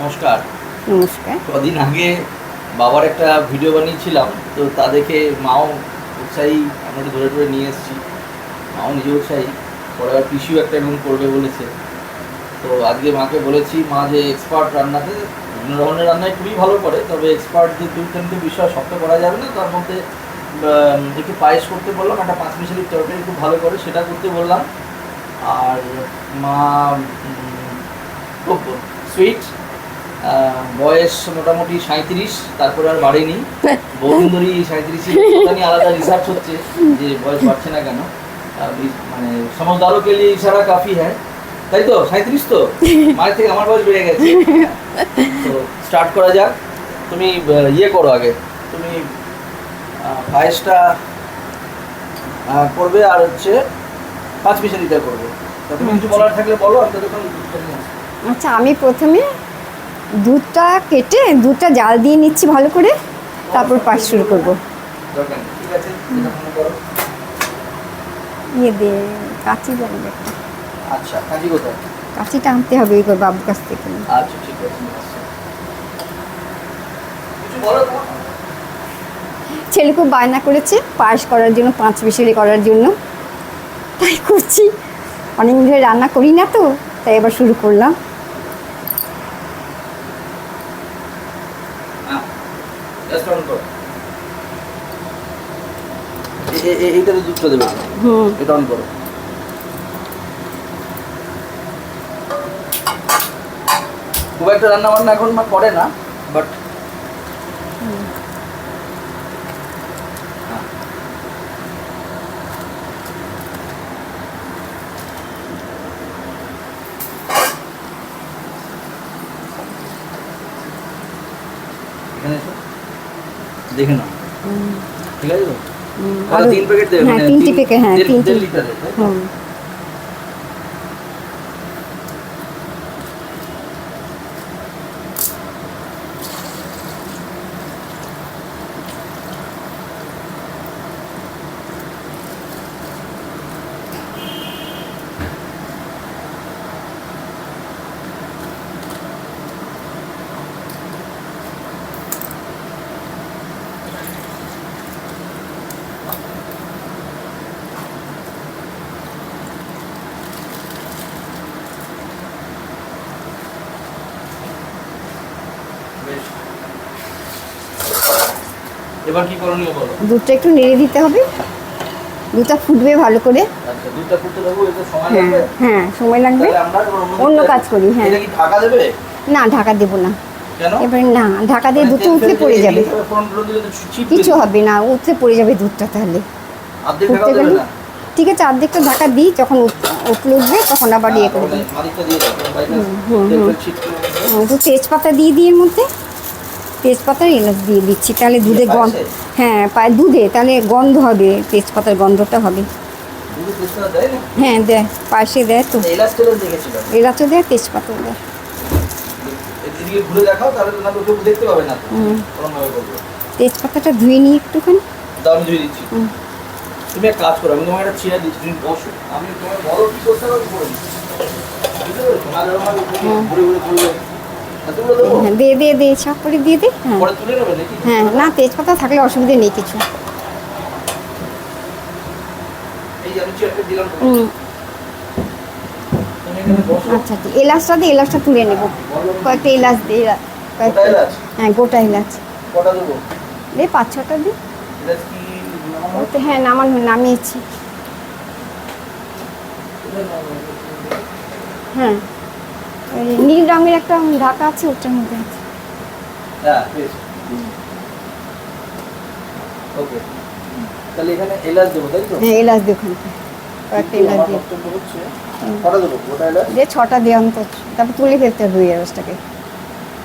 নমস্কার। নমস্কার। কদিন আগে বাবার একটা ভিডিও বানিয়েছিলাম, তো তা দেখে মাও উৎসাহী, আমরা একটু ধরে ধরে নিয়ে এসেছি। মাও নিজে উৎসাহী, পরে আবার পিসিও একটা রুম করবে বলেছে। তো আজকে মাকে বলেছি, মা যে এক্সপার্ট রান্নাতে, বিভিন্ন ধরনের রান্নায় খুবই ভালো করে, তবে এক্সপার্ট যে 2-3টে বিষয় সবটা করা যাবে না, তার মধ্যে একটু পায়েস করতে বললাম, একটা 5 মিশালির তরকারি খুব ভালো করে সেটা করতে বললাম। আর মা খুব সুইট, বয়স মোটামুটি 37, তারপরে আর বাড়েনি, বহুদিন ধরেই 37 নিয়ে আলাদা রিসার্চ হচ্ছে যে বয়স বাড়ছে না কেন। মানে সমঝদারো কে লিয়ে ইশারা কাফি হ্যায়, তাই তো 37 তো মায়ের থেকে আমার বয়স বেড়ে গেছে। তো স্টার্ট করা যাক। তুমি ইয়ে করো আগে, তুমি পায়েসটা করবে আর হচ্ছে 5 মিশালিটা করবে। তা তুমি কিছু বলার থাকলে বলো। আমি ততক্ষণ আচ্ছা, আমি প্রথমে দুধটা কেটে দুধটা জাল দিয়ে নিচ্ছি ভালো করে, তারপর পায়েস শুরু করবো। দরকার নেই, ঠিক আছে, যেটা মনে করো। ইয়ে দিয়ে কাঁচি লাগবে একটা। আচ্ছা, কাজী কোথায়? কাঁচিটা আনতে হবে ওই বাবুর কাছ থেকে। আচ্ছা, ঠিক আছে, কিছু বলো তো। ছেলে খুব বায়না করেছে পায়েস করার জন্য, 5 মিশালি করার জন্য, তাই করছি। অনেক ধরে রান্না করি না তো, তাই এবার শুরু করলাম। জাস্ট অন করো। এইটাতে দুধটা দেবে। এটা অন করো। খুব একটা রান্না বান্না এখন মা করে না, বাট এখানে এসো, দেখে নাও, ঠিক আছে তো? আর 3 প্যাকেট দেবে, হ্যাঁ, মানে 3টে প্যাকেট, হ্যাঁ, 3টে লিটারের, তাই তো? বেশ। এবার কি করণীয় বলো? দুধটা একটু নেড়ে দিতে হবে, দুধটা ফুটবে ভালো করে। আচ্ছা, দুধটা ফুটতে দেবো, এতে সময় হ্যাঁ লাগবে। হ্যাঁ, সময় লাগবে। তাহলে আমরা অন্য কাজ করি। হ্যাঁ, এটা কি ঢাকা দেবে? না ঢাকা দেবো না। কেন? এবারে না, ঢাকা দিয়ে মানে দুধটা তেল উঠলে ফেল পড়ে দিয়ে যাবে। এইভাবে ফোড়ন দিলে তো ছিটবে। কিছু হবে না, উঠলে পড়ে যাবে দুধটা। তাহলে অর্ধেক ঢাকা উঠতে দেবে গেলে না? ঠিক আছে, অর্ধেকটা ঢাকা দিই, যখন উঠবে তখন আবার ইয়ে করে দিই। মালিকটা দিয়ে দাও, কারণ বাইরে তেল ফেল ছিটকে যাবে। একটু তেজপাতা দিয়ে দিই এর মধ্যে, তেজপাতা এলাচ দিয়ে দিচ্ছি, তাহলে দুধে গন্ধ। হ্যাঁ, পায়ে দুধে তাহলে গন্ধ হবে, তেজপাতার গন্ধটা হবে। দুধে তেজপাতা দেয় না? হ্যাঁ দেয়, পায়েসে দেয় তো, এলাচ তেল দেখেছিলাম। এলাচও দেয়, তেজপাতাও দেয়। এদিকে ঘুরে দেখাও, তাহলে তো না কেউ দেখতে পাবে না। কোনভাবে করবো। তেজপাতাটা ধুয়ে নিই একটুখানি। দাও, আমি ধুয়ে দিচ্ছি। তুমি এক কাজ করো, আমি তোমার একটা চেয়ার দিচ্ছি, তুমি বসো, আমি তোমার বলো কি করতে হবে করে দিচ্ছি। বুঝতে পেরেছো? না এরকম ভাবে ঘুরে ঘুরে করলে এতগুলো দেবো? হ্যাঁ, দিয়ে দিয়ে দিয়ে সব করে দিয়ে দিই। হ্যাঁ পরে তুলে নেবে নাকি? হ্যাঁ, না তেজপাতা থাকলে অসুবিধা নেই কিছু। এই যে আমি চেয়ারটা দিলাম, হুম, তুমি এখানে বসো। আচ্ছা ঠিক, এলাচটা দিয়ে এলাচটা তুলে নেবো, কয়েকটা এলাচ দিয়ে গোটা এলাচ? হ্যাঁ গোটা এলাচ কটা দেবো? দিয়ে 5-6টা দিই। এলাচ কি নামানো? ওতে হ্যাঁ নামিয়েছি। হ্যাঁ, ওই নীল রঙের একটা ঢাকা আছে, ওটার মধ্যে আছে। হ্যাঁ, বেশ। ওকে, তাহলে এখানে এলাচ দেবো, তাই তো? হ্যাঁ, এলাচ দিয়ে ওখানে কয়েকটা এলাচ আমার দিয়ে বক্তব্য হচ্ছে, কটা দেবো গোটা এলাচ? দিয়ে 6টা দিয়ে অন্তত, তারপর তুলে ফেলতে হবে ওই এলাচটাকে।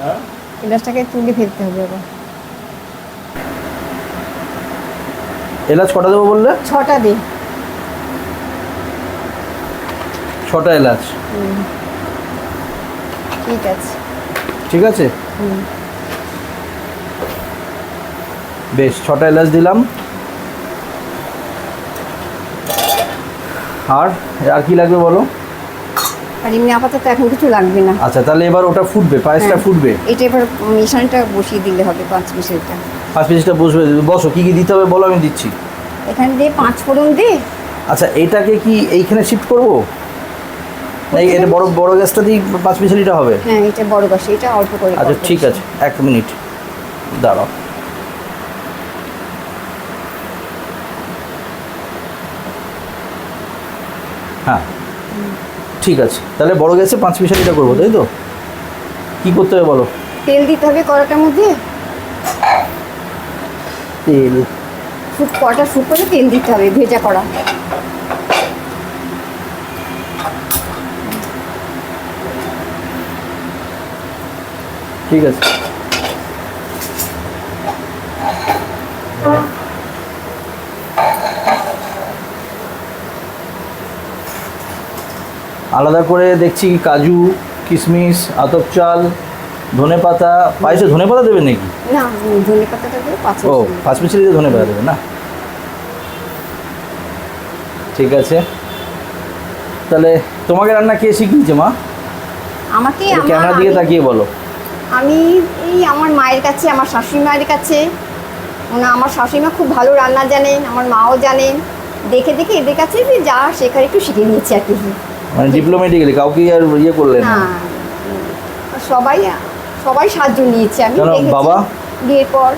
হ্যাঁ, এলাচটাকে তুলে ফেলতে হবে আবার। এলাচ কটা দেবো বললে? 6টা দিই। 6টা এলাচ, ঠিক আছে। ঠিক আছে, হুম, বেশ। 6টা এলাচ দিলাম। আর আর কি লাগবে বলো? আর এমনি আপাতত এখন কিছু লাগবে না। আচ্ছা, তাহলে এবার ওটা ফুটবে, পায়েসটা হ্যাঁ। ফুটবে। এটা এবার মিশানটা বসিয়ে দিলে হবে 5 মিশালটা। 5 পিসটা বসবে। বসো, কি কি দিতে হবে বলো, আমি দিচ্ছি। এখানে দিয়ে 5 ফোড়ন দে। আচ্ছা, এটাকে কি এইখানে শিফট করবো? না এটা বড় বড় গ্যাসটা দিয়ে 5 মিশালিটা হবে? হ্যাঁ, এটা বড় গাছে, এটা অল্প করে। আচ্ছা ঠিক আছে, 1 মিনিট দাঁড়াও। হ্যাঁ ঠিক আছে, তাহলে বড় গ্যাসে 5 মিশালিটা করবো, তাই তো? কি করতে হবে বলো? তেল দিতে হবে কড়াটার মধ্যে। তেল? কড়াটা ফুট করে তেল দিতে হবে, ভেজা কড়া। ঠিক আছে। আলাদা করে দেখছি কাজু, কিশমিশ, আতপ চাল, ধনেপাতা। পায়েসে ধনেপাতা দেবেন নাকি? না, ধনে পাতাটা দিয়ে 5 ও, মিশাল। 5 মিশালিতে ধনেপাতা দেবেন না? ঠিক আছে। তাহলে তোমাকে রান্না কে শিখিয়েছে মা? আমাকে ক্যামেরা দিকে তাকিয়ে বলো। আমি এই আমার মায়ের কাছে, আমার শাশুড়ি মায়ের কাছে। আমার শাশুড়ি মা খুব ভালো রান্না জানেন, আমার মাও জানেন। দেখে দেখে এদের কাছে যে যা শেখার একটু শিখে নিয়েছি আর কি। মানে ডিপ্লোমেটিক্যালি কাউকে আর ইয়ে করলেন না? হ্যাঁ, সবাই সবাই সাহায্য নিয়েছে আমি কেন, দেখেছি। বাবা? বিয়ের পর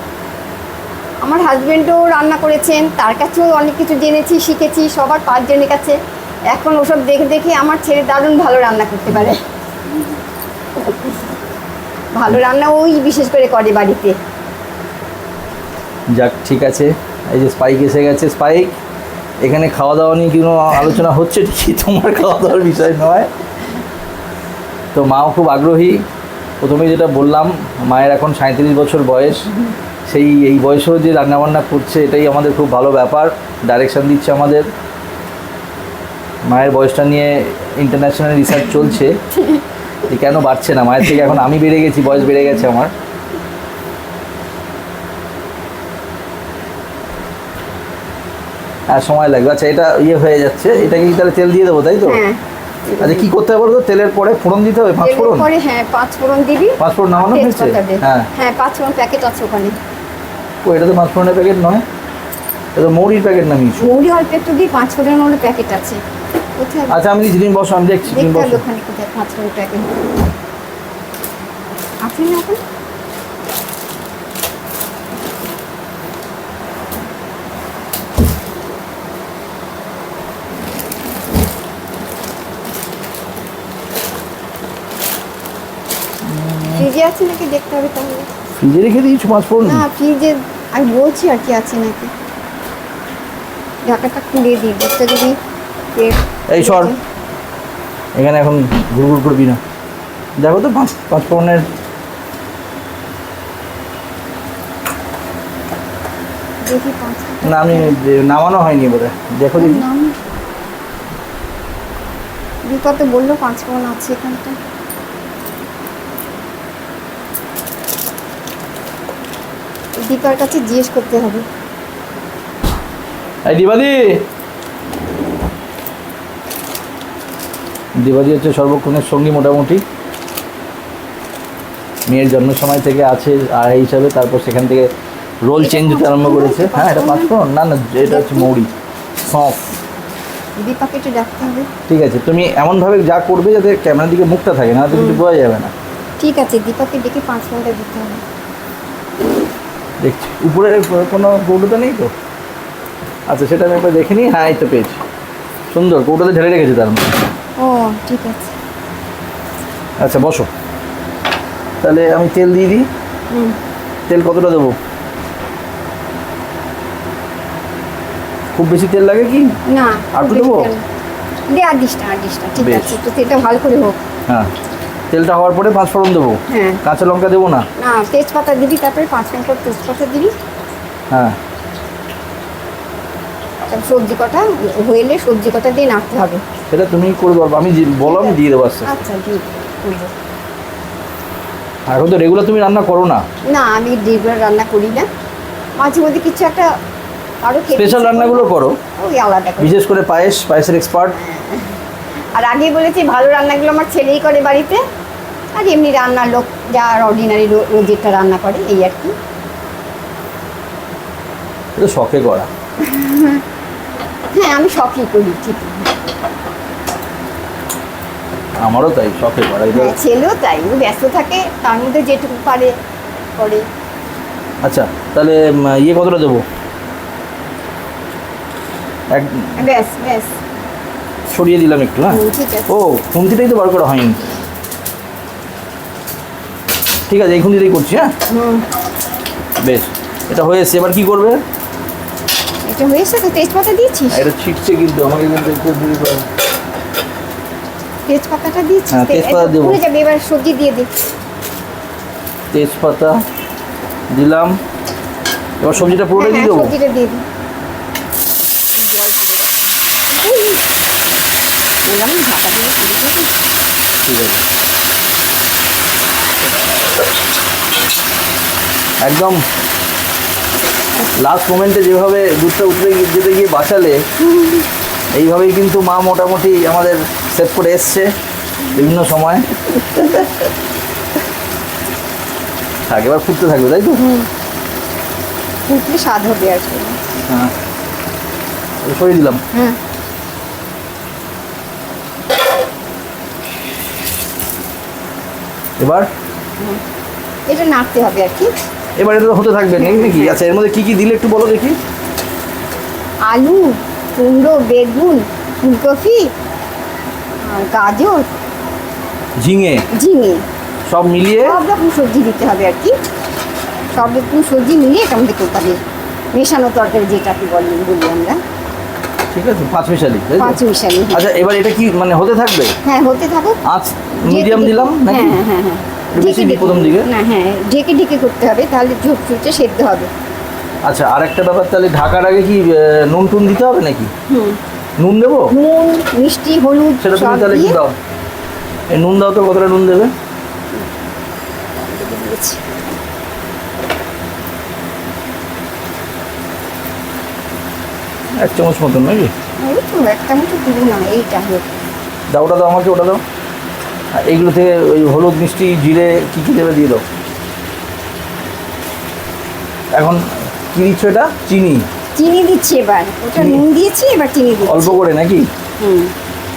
আমার হাজবেন্ডও রান্না করেছেন, তার কাছেও অনেক কিছু জেনেছি, শিখেছি সবার 5 জনের কাছে। এখন ওসব দেখে দেখে আমার ছেলে দারুণ ভালো রান্না করতে পারে। ভালো রান্না ওই বিশেষ করে করে বাড়িতে। যাক, ঠিক আছে। এই যে স্পাইক এসে গেছে। স্পাইক, এখানে খাওয়া দাওয়া নিয়ে কোনো আলোচনা হচ্ছে ঠিকই, তোমার খাওয়া দাওয়ার বিষয় নয়। তো মাও খুব আগ্রহী। প্রথমে যেটা বললাম, মায়ের এখন 37 বছর বয়স। এই বয়সেও যে রান্নাবান্না করছে, এটাই আমাদের খুব ভালো ব্যাপার। ডাইরেকশান দিচ্ছে আমাদের। মায়ের বয়সটা নিয়ে ইন্টারন্যাশনাল রিসার্চ চলছে যে কেন বাড়ছে না মায়ের থেকে। এখন আমি বেড়ে গেছি, বয়স বেড়ে গেছে আমার। আর সময় লাগবে। আচ্ছা, এটা ইয়ে হয়ে যাচ্ছে, এটাকে কি তাহলে তেল দিয়ে দেবো, তাই তো? হ্যাঁ। আচ্ছা, কি করতে হবে বলতো? তেলের পরে ফোড়ন দিতে হবে, 5 ফোড়ন? পরে হ্যাঁ 5 ফোড়ন দিবি। 5 ফোড়ন নামানো হয়েছে? তেজপাতা দে। হ্যাঁ। হ্যাঁ, 5 ফোড়ন প্যাকেট আছে ওখানে। ও, এটা তো 5 ফোড়নের প্যাকেট নয়, এটা তো মৌরির প্যাকেট নামিয়েছো। মৌরি অল্প একটু দিই, 5 ফোড়নের মধ্যে প্যাকেট আছে কোথায়? আচ্ছা, আমি যেদিন বসো আমি দেখছি, তুমি দেখতে হবে বসো। ওখানে কোথায় 5 ফোড়ন প্যাকেট আছে না এখন? ফ্রিজে আছে নাকি দেখতে হবে তাহলে। ফ্রিজে রেখে দিয়েছো 5 ফোড়ন? না, ফ্রিজে আমি বলছি আর কি আছে নাকি। ঢাকাটা খুলে দিই, দেখতে যদি এই সর, এখানে এখন ঘুরঘুর করবি না। দেখো তো 5 ফোড়নের। দেখি 5 না, আমি নামানো হয়নি বোধহয়, দেখো দেখি। নাম দীপা তো বললো 5 ফোড়ন আছে এখানটা। দীপার কাছে জিজ্ঞেস করতে হবে। এই দিবাদি, দিবাদি হচ্ছে সর্বক্ষণের সঙ্গী মোটামুটি। মেয়ের জন্মের সময় থেকে আছে আর এই হিসাবে। তারপর সেখান থেকে রোল চেঞ্জ হতে আরম্ভ করেছে। হ্যাঁ, এটা 5 ফোড়ন না, না এটা হচ্ছে মৌরি, সঁফ। দীপাকে একটু ডাকতে হবে। ঠিক আছে, তুমি এমনভাবে যা করবে যাতে ক্যামেরার দিকে মুখটা থাকে, না তো কিছু বোঝা যাবে না। ঠিক আছে, দীপাকে ডেকে 5 ফোড়নটা দিতে হবে। দেখছি উপরে কোনো কৌটোটা নেই তো। আচ্ছা, সেটা আমি একবার দেখে নিই। হ্যাঁ, এই তো পেয়েছি। সুন্দর, কৌটোতে ঢেলে রেখেছে তার মধ্যে। ও ঠিক আছে। আচ্ছা বসো, তাহলে আমি তেল দিয়ে দিই। হুম, তেল কতটা দেবো? খুব বেশি তেল লাগে কি? না আর একটু দেবো? দে, আর ডিশটা ঠিক বেশ। আছে, তো তেলটা ভালো করে হোক। হ্যাঁ, তেলটা হওয়ার পরে 5 ফোড়ন দেবো। হ্যাঁ। কাঁচা লঙ্কা দেবো না? না, তেজপাতা দিবি, তারপরে 5 মিনিট পর তেজপাতা দিবি। হ্যাঁ। তারপর সবজি কটা হইলে সবজি কটা দিয়ে নাড়তে হবে। সেটা তুমি করে পারবো, আমি বলো, আমি দিয়ে দেবো আস্তে আস্তে। আচ্ছা, দিয়ে করবো। এখন তো রেগুলার তুমি রান্না করো না। না, আমি রেগুলার রান্না করি না, মাঝে মধ্যে কিছু একটা আরও স্পেশাল রান্নাগুলো করো, ওই আলাদা করে। বিশেষ করে পায়েসের এক্সপার্ট। আর আগে বলেছি ভালো রান্নাগুলো আমার ছেলেই করে বাড়িতে, আর এমনি রান্নার লোক যা অর্ডিনারি রোজেরটা রান্না করে এই আর কি। এটা শখে করা। হ্যাঁ আমি শখই করি ঠিক। আমারও তাই, শখে করা। হ্যাঁ ছেলেও তাই, ও ব্যস্ত থাকে তার মধ্যে যেটুকু পারে করে। আচ্ছা তাহলে ইয়ে কতটা দেবো? এক ব্যাস ব্যাস সরিয়ে দিলাম একটু। হ্যাঁ ঠিক আছে। ও খুন্তিটাই তো বার করা হয়নি। ঠিক আছে এই খুন্তিটাই করছি। হ্যাঁ বেশ, এটা হয়ে এসছে। এবার কি করবে? এটা হয়েছে তো, তেজপাতা দিয়েছিস? এটা ছিটছে কিন্তু আমাকে কিন্তু একটু তেজপাতাটা দিয়েছিস? হ্যাঁ, তেজপাতা দেবো। পুড়ে যাবে, এবার সবজি দিয়ে দে। তেজপাতা দিলাম, এবার সবজিটা পুরোটাই দিয়ে দেবো। সবজিটা দিয়ে দিই। বললাম না, ঢাকা দিয়ে পুড়ে যাবে। ঠিক আছে, একদম লাস্ট মোমেন্টে যেভাবে দুধটা উঠে যেতে গিয়ে বাঁচালে, এইভাবেই কিন্তু মা মোটামুটি আমাদের সেভ করে এসছে বিভিন্ন সময়। থাক, এবার ফুটতে থাকবে তাই তো? ফুটলে স্বাদ হবে আর কি। হ্যাঁ সরিয়ে দিলাম। হ্যাঁ এবার এটা নাড়তে হবে আর কি। এবার এটা তো হতে থাকবে নাকি? আচ্ছা এর মধ্যে কি কি দিলে একটু বলো দেখি। আলু, কুমড়ো, বেগুন, ফুলকপি, আর গাজর, ঝিঙে ঝিঙে, সব মিলিয়ে সব রকম সবজি দিতে হবে আর কি। সব রকম সবজি মিলিয়ে এটা মধ্যে করতে হবে মেশানো তরকারি, যেটাকে বলি আমরা। ঠিক আছে, পাঁচ মিশালি তাই তো? পাঁচ মিশালি। আচ্ছা এবার এটা কি মানে হতে থাকবে? হ্যাঁ হতে থাকুক। আঁচ মিডিয়াম দিলাম নাকি? হ্যাঁ হ্যাঁ হ্যাঁ একটু বেশি দিই প্রথম দিকে? না হ্যাঁ ঢেকে ঢেকে করতে হবে, তাহলে ঝুপ ঝুপে সেদ্ধ হবে। আচ্ছা আর একটা ব্যাপার, তাহলে ঢাকার আগে কি নুন টুন দিতে হবে নাকি? নুন দেবো? নুন, মিষ্টি, হলুদ সেটা তুমি সব তাহলে কি দিয়ে দাও? এই নুন দাও তো, কতটা নুন দেবে? দিয়েছি। এক চামচ মতন নাকি? এই তো একটা মতো দিব না, এইটা হোক। দাও, ওটা দাও আমাকে, ওটা দাও। আর এইগুলো থেকে ওই হলুদ, মিষ্টি, জিরে কী কী দেবে দিয়ে দাও। এখন কী দিচ্ছ এটা? চিনি? চিনি দিচ্ছি এবার, ওটা চিনি? নুন দিয়েছি, এবার চিনি দিচ্ছি। অল্প করে নাকি? হুম।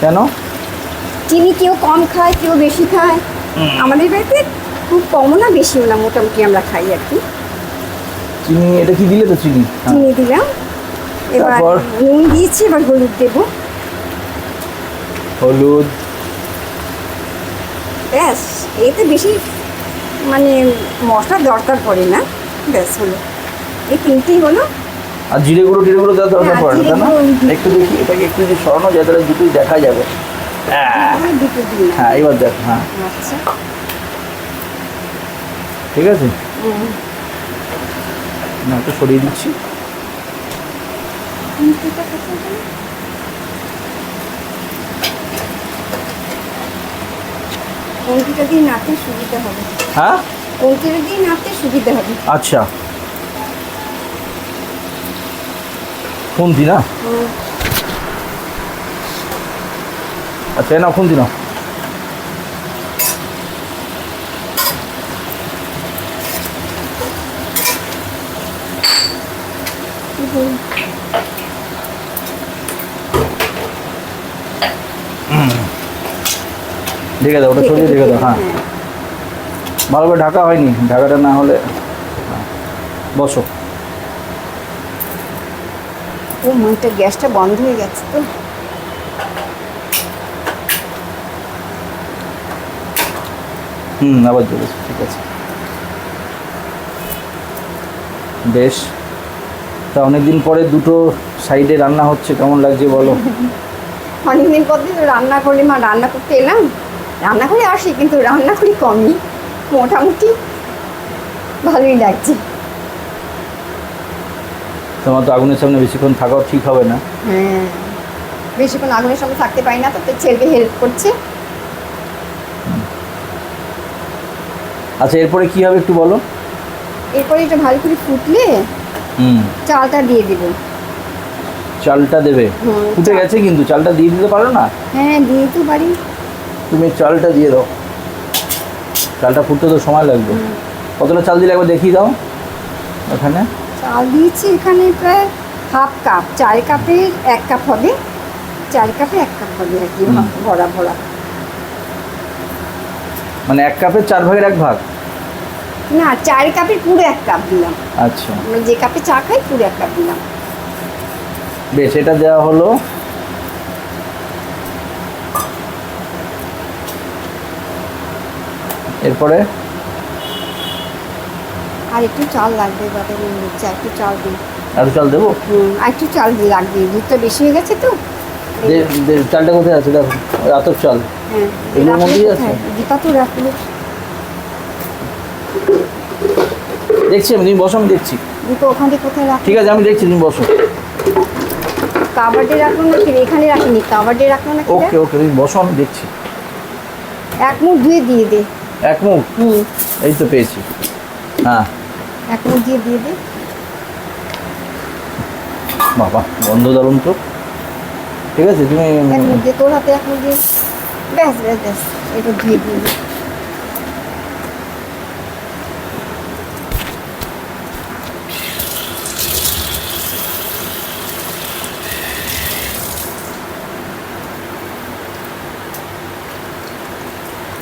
কেন? চিনি কেউ কম খায়, কেউ বেশি খায়। আমাদের বাড়িতে খুব কমও না বেশিও না, মোটামুটি আমরা খাই আর কি। চিনি এটা কি দিলে তো? চিনি, হ্যাঁ। চিনি দিলাম, এবার তারপর? নুন দিয়েছি, এবার হলুদ দেবো। হলুদ। ব্যাস, এতে বেশি মানে মশলা দরকার পড়ে না, ব্যাস হলো, এই তিনটেই হলো। আর জিরে গুঁড়ো টিরে গুঁড়ো দেওয়ার দরকার হ্যাঁ, পড়ে না জিরে তাই না? গুঁড়ো একটু দেখি, এটাকে একটু যদি সরানো যায় তাহলে দুটোই দেখা যাবে। আমি দুটো দিই না। হ্যাঁ এবার দেখ। হ্যাঁ আচ্ছা। ঠিক আছে, হুম। না একটু সরিয়ে দিচ্ছি। মিষ্টিটা কোথায় গেল? কঞ্চিটা দিয়ে নাড়তে সুবিধা হবে। হ্যাঁ কঞ্চিটা দিয়ে নাড়তে সুবিধা হবে। আচ্ছা, খুন্তি না? হুম। আচ্ছা না, খুন্তি না। ঢেকে দাও, ওটা সরিয়ে ঢেকে দাও। হ্যাঁ ভালো করে ঢাকা হয়নি, ঢাকাটা না হলে। হ্যাঁ, বসো। ও মনটা গ্যাসটা বন্ধ হয়ে গেছে তো। আবার জ্বলেছে, ঠিক আছে বেশ। তা অনেকদিন পরে দুটো সাইডে রান্না হচ্ছে, কেমন লাগছে বলো? অনেকদিন পর দিন রান্না করলে, মা রান্না করতে এলাম, রান্না করে আসি কিন্তু রান্না করি কমই, মোটামুটি ভালোই লাগছে। তোমার তো আগুনের সামনে বেশিক্ষণ থাকাও ঠিক হবে না। হ্যাঁ বেশিক্ষণ আগুনের সামনে থাকতে পারি না, তো তোর ছেলেকে হেল্প করছে। আচ্ছা এরপরে কি হবে একটু বলো। এরপরে এটা ভালো করে ফুটলে চালটা দিয়ে দেবো। চালটা দেবে। হুম, ফুটে গেছে কিন্তু চালটা দিয়ে দিতে পারো না? হ্যাঁ দিয়ে তো পারি। তুমি চালটা দিয়ে দাও, চালটা ফুটতে তো সময় লাগবে। কতটা চাল দিলে একবার দেখিয়ে দাও ওখানে। চাল দিয়েছি এখানে প্রায় হাফ কাপ, 4 কাপের 1 কাপ হবে, 4 কাপে 1 কাপ হবে আর কি, ভরা ভরা। মানে 1 কাপের 4 ভাগের 1 ভাগ? না, 4 কাপের পুরো 1 কাপ দিলাম। আচ্ছা, আমরা যে কাপে চা খাই পুরো 1 কাপ দিলাম। বেশ, এটা দেওয়া হলো। এরপরে আর একটু চাল লাগবে, বাবা চা একটু চাল দিই। আর চাল দেবো? আর একটু চাল দিয়ে লাগবে, দুধটা বেশি হয়ে গেছে তো। চালটা কোথায় আছে দেখো, ওই আতপ চাল। হ্যাঁ, এগুলোর মধ্যেই আছে? দীপা তো রাখলো। দেখছি আমি, তুমি বসো, আমি দেখছি। দীপা ওখান থেকে কোথায় রাখ? ঠিক আছে, আমি দেখছি, তুমি বসো। কাবার্ডে রাখলো নাকি? এখানে রাখিনি, কাবার্ডে রাখলো নাকি? ওকে ওকে, তুমি বসো, আমি দেখছি। 1 মুঠ ধুয়ে দিয়ে দে। 1 মুঠ? এই তো পেয়েছি। হ্যাঁ, 1 মুঠ দিয়ে দে। বাবা গন্ধ দারুণ তো। ঠিক আছে, তুমি 1 মুঠ দিয়ে, তোর হাতে 1 মুঠ দিয়ে। ব্যাস ব্যাস ব্যাস, এটা ধুয়ে দিয়ে দে।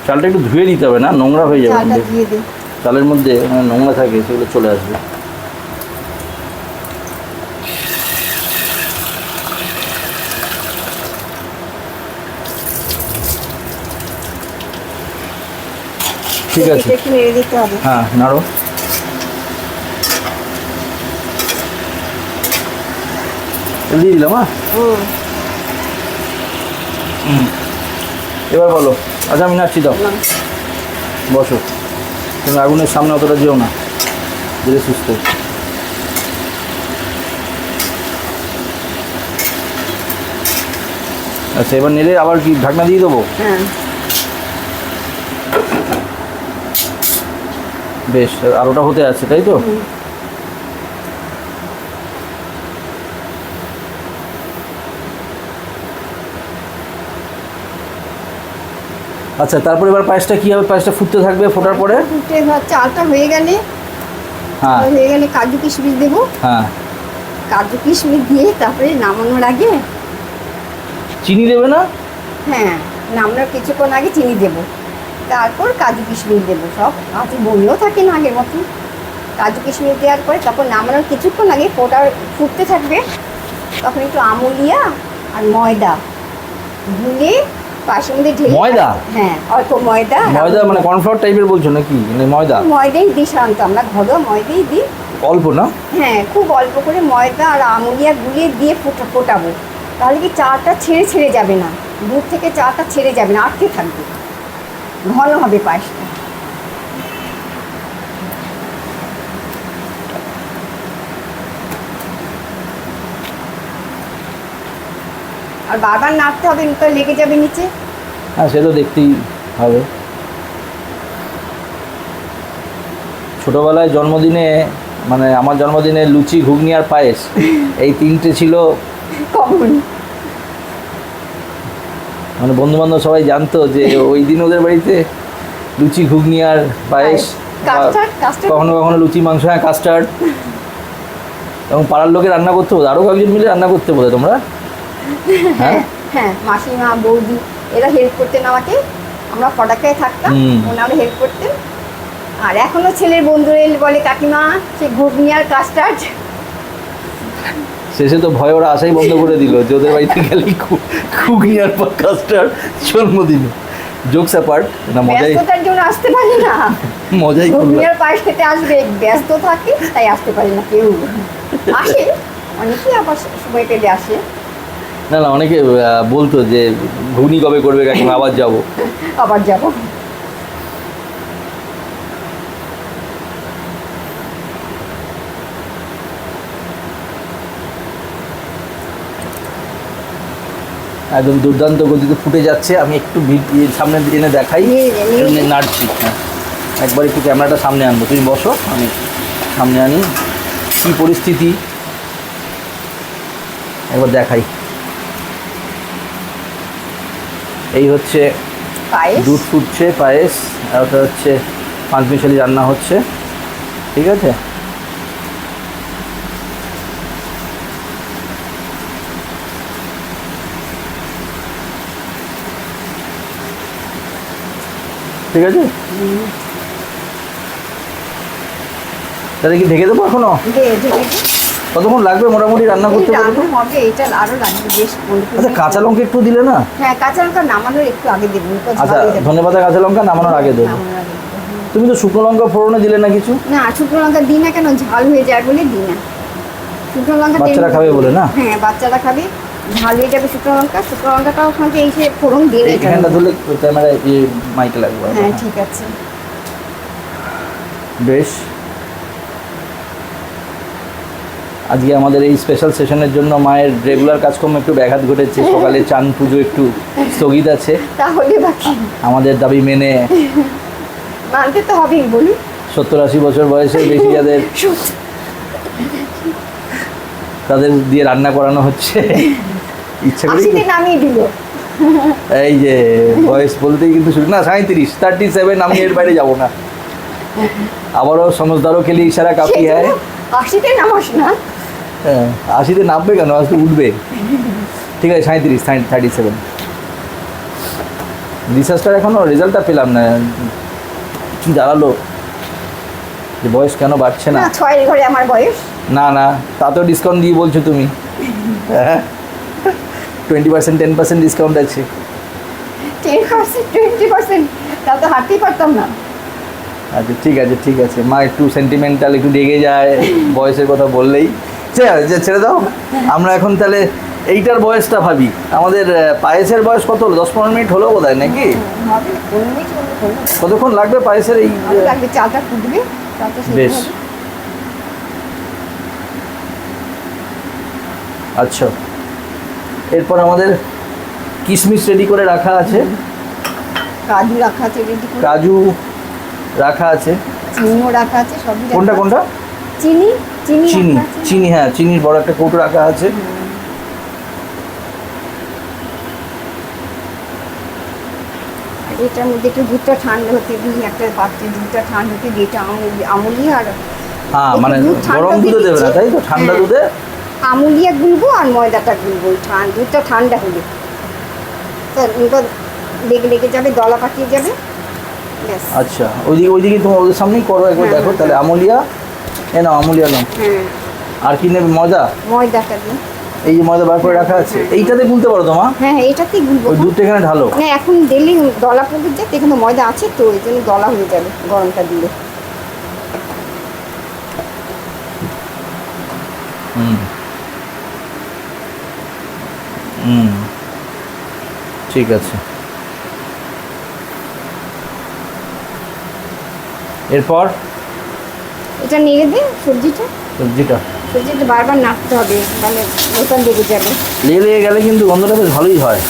চালটা একটু ধুয়ে দিতে হবে না? নোংরা হয়ে যাবে চালটা দিয়ে দে। চালের মধ্যে নোংরা থাকে, সেগুলো চলে আসবে। ঠিক আছে, একটু নেড়ে দিতে হবে। হ্যাঁ নাড়ো। দিয়ে দিলাম। এবার বলো। আচ্ছা, আমি নাড়ছি, দাও। বসো, তুমি আগুনের সামনে অতটা যেও না, ধীরে সুস্থ। আচ্ছা, এবার নেড়ে আবার কি ঢাকনা দিয়ে দেবো? হ্যাঁ, বেশ, আর ওটা হতে আছে, তাই তো? আচ্ছা, তারপরে এবার পায়েসটা কি হবে? পায়েসটা ফুটতে থাকবে, ফোটার পরে চালটা হয়ে গেলে, হ্যাঁ কাজু কিশমিশ দেবো। হ্যাঁ, কাজু কিশমিশ দিয়ে তারপরে নামানোর আগে, চিনি দেবে না? হ্যাঁ, নামানোর কিছুক্ষণ আগে চিনি দেবো, তারপর কাজু কিশমিশ দেবো। সব কাজু বলেও থাকে না আগের মতো। কাজু কিশমিশ দেওয়ার পরে তারপর নামানোর কিছুক্ষণ আগে ফুটতে থাকবে, তখন একটু আমুলিয়া আর ময়দা গুলে পাশের মধ্যে ঢেলে। ময়দা? হ্যাঁ, অল্প ময়দা। ময়দা মানে কর্নফ্লাওয়ার টাইপের বলছো নাকি? মানে ময়দা? ময়দাই দিই সাধারণত, আমরা ঘরোয়া ময়দাই দিই। অল্প না? হ্যাঁ, খুব অল্প করে ময়দা আর আমুলিয়া গুলিয়ে দিয়ে ফোটাবো। তাহলে কি চাটা ছেড়ে যাবে না, দুধ থেকে চাটা ছেড়ে যাবে না, আটকে থাকবে, ঘন হবে পায়েসটা। আর বারবার নাড়তে হবে, তো লেগে যাবে নিচে। হ্যাঁ, সে তো দেখতেই হবে। ছোটোবেলায় জন্মদিনে, মানে আমার জন্মদিনে লুচি, ঘুগনি আর পায়েস, এই 3টে ছিল কমন। মানে বন্ধুবান্ধব সবাই জানতো যে ওই দিন ওদের বাড়িতে লুচি, ঘুগনি আর পায়েস, কাস্টার্ড। কখনো কখনো লুচি, মাংস, হ্যাঁ কাস্টার্ড। এবং পাড়ার লোকে রান্না করতে বোধ, আরও কয়েকজন মিলে রান্না করতে বোধ তোমরা? হ্যাঁ হ্যাঁ, মাসিমা, বৌদি এরা হেল্প করতেন আমাকে। আমরা ফটাকায় থাকতাম, ওনারা হেল্প করতেন। আর এখনো ছেলের বন্ধুরা বলে, কাকিমা সে ঘুগনি আর কাস্টার্ড। শেষে তো ভয় ওরা আশাই বন্ধ করে দিল যে ওদের বাড়িতে গেলেই ঘুগনি আর কাস্টার্ড জন্মদিনে। জোকস অ্যাপার্ট, না মজাই, ব্যস্ততার জন্য আসতে পারি না। মজাই ঘুগনি আর পায়েস খেতে আসবে, ব্যস্ত থাকে তাই আসতে পারি না কেউ। আসে অনেকেই, আবার সময় পেলে আসে। না না, অনেকে বলতো যে ঘুগনি কবে করবে কাকিমা, আবার যাবো। আবার যাবো। একদম দুর্দান্ত গতিতে ফুটে যাচ্ছে। আমি একটু সামনে এনে দেখাই, এমনি নাড়ছি। হ্যাঁ, একবার একটু ক্যামেরাটা সামনে আনবো, তুমি বসো, আমি সামনে আনি। কী পরিস্থিতি! একবার দেখাই। এই হচ্ছে পায়েস দুধ ফুটছে, পায়েস, আর ওটা হচ্ছে পাঁচমিশালি রান্না হচ্ছে, ঠিক আছে। ঠিক আছে, তাহলে কি ঢেকে দেবো এখনো? কতক্ষণ লাগবে মোটামুটি রান্না করতে? রান্না হবে, এটা আরো লাগবে বেশ। আচ্ছা, কাঁচা লঙ্কা একটু দিলে না? হ্যাঁ, কাঁচা লঙ্কা নামানোর একটু আগে দেবেন। আচ্ছা, ধনেপাতা কাঁচা লঙ্কা নামানোর আগে দেবো। তুমি তো শুকনো লঙ্কা ফোড়নে দিলে না কিছু? না, শুকনো লঙ্কা দিই না, কেন ঝাল হয়ে যায় বলে দিই না। শুকনো লঙ্কা বাচ্চারা খাবে বলে না? হ্যাঁ, বাচ্চারা খাবে, ঝাল হয়ে যাবে শুকনো লঙ্কা। শুকনো লঙ্কাটাও ওখানে এই যে ফোড়ন দিয়ে এখানটা ধরলে ক্যামেরায় মাইকে লাগবে। হ্যাঁ, ঠিক আছে, বেশ। আজকে আমাদের এই স্পেশাল সেশনের জন্য মায়ের রেগুলার কাজকর্ম একটু ব্যাঘাত ঘটেছে। সকালে চান পুজো একটু স্থগিত আছে, তাহলে বাকি আমাদের দাবি মেনে মানতে তো হবেই, বলুন। 70-80 বছর বয়সের বেশি যাদের, তাদের দিয়ে রান্না করানো হচ্ছে ইচ্ছা করে। 80-তে নামিয়ে দিল। এই যে বয়স বলতেই কিন্তু শুরু না, 37 আমি এর বাইরে যাবো না। আবারও সমঝদারও খেলি ইশারা কাফি হ্যায়। 80-তে নামাস না। হ্যাঁ, 80-তে নামবে কেন, আজকে উঠবে। ঠিক আছে, 37। রিসার্চটার এখনও রেজাল্টটা পেলাম না, কি দাঁড়ালো যে বয়স কেন বাড়ছে না। 6-এর ঘরে আমার বয়স। না, তাতেও ডিসকাউন্ট দিয়ে বলছো তুমি। হ্যাঁ, 20%, 10% ডিসকাউন্ট আছে। 10%, 20%, তা তো হাঁটতেই পারতাম না। আচ্ছা, ঠিক আছে। মা একটু সেন্টিমেন্টাল, একটু রেগে যায় বয়সের কথা বললেই। ছেড়ে দাও। আমরা এখন তাহলে এইটার বয়সটা ভাবি। আমাদের পায়েসের বয়স কত হলো? 10-15 মিনিট হলো বোধ হয়, নাকি? হবে, 15 মিনিট হলো। কতক্ষণ লাগবে পায়েসের এই? লাগবে, চালটা ফুটবে, চালটা সিদ্ধ বেশ। হবে। আচ্ছা, এরপর আমাদের কিশমিশ রেডি করে রাখা আছে, কাজু রাখা আছে রেডি করে, কাজু রাখা আছে, চিনিও রাখা আছে, সবই রাখা কোনটা আছে। কোনটা? চিনি চিনি, রাখা আছে। চিনি, হ্যাঁ, চিনির বড় একটা কৌটো রাখা আছে। আর এটার মধ্যে একটু দুধটা ঠান্ডা হতে দিই, একটা পাত্রে দুধটা ঠান্ডা হতে দিই। এটা আমুলি আর হ্যাঁ, একটু মানে দুধ ঠান্ডা গরম দিয়ে দুধে দেবে না, দিচ্ছি। তাই তো? ঠান্ডা হ্যাঁ। দুধে আমুলিয়া গুলবো আর ময়দাটা গুলবো, দুধটা ঠান্ডা হলে তো এবার লেগে যাবে, দলা পাকিয়ে যাবে। ব্যাস। আচ্ছা, ওইদিকে তোমার ওদের সামনেই করো একবার, হ্যাঁ, দেখো। হ্যাঁ। তাহলে আমুলিয়া নাও, আমুলিয়া নাও। হ্যাঁ, আর কি নেবে? ময়দাটা দিই। এই যে ময়দা বার করে রাখা আছে, এইটাতে গুলতে পারো তোমা? হ্যাঁ, এটাতেই গুলবো। ওই দুধটা এখানে ঢালো। না, এখন দিলে দলা পড়ে যায়, এখানে ময়দা আছে তো, এই জন্য দলা হয়ে যাবে গরমটা দিলে। ঠিক আছে। এরপর এটা নেড়ে দিন সবজিটা বারবার নাড়তে হবে, মানে নতুন লেগে যাবে। লেগে গেলে কিন্তু গন্ধটা বেশ ভালোই হয়।